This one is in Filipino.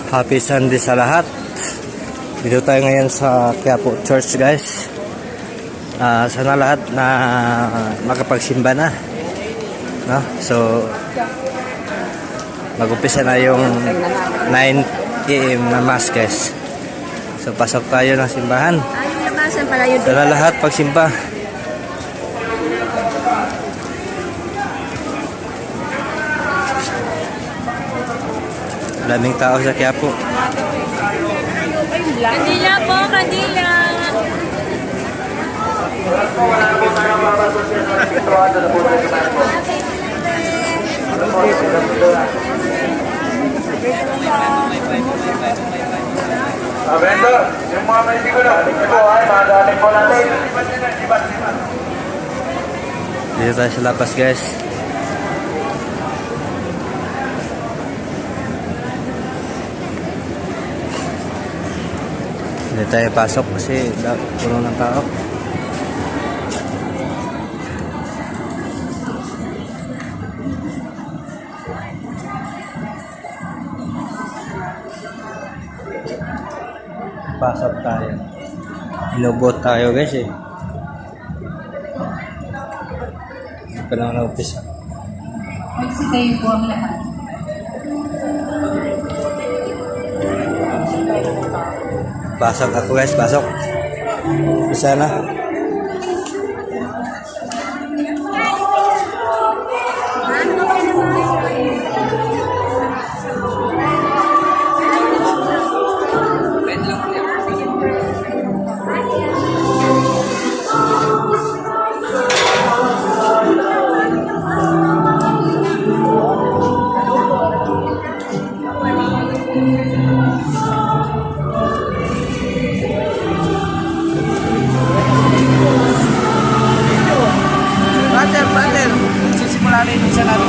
Happy Sunday sa lahat. Dito tayo ngayon sa Quiapo Church, guys. Sana lahat na makapagsimba na, no? So mag-umpisa na yung 9 AM na mass, guys. So pasok tayo ng simbahan. Sana lahat pagsimba. Maraming tao sa Quiapo. Kandila po, kandila. Abendo, yung mga manitigo na, ito ay madaming po natin. Dito tayo sa lapas, guys. Hindi tayo pasok kasi puno ng tao. Pasok tayo. Inubot tayo, guys, eh. Hindi pa lang na-umpisa. Magsitayin po ang lahat. Pasok ako, guys, pasok. Isa na. Brother, sisimula na yung isa natin.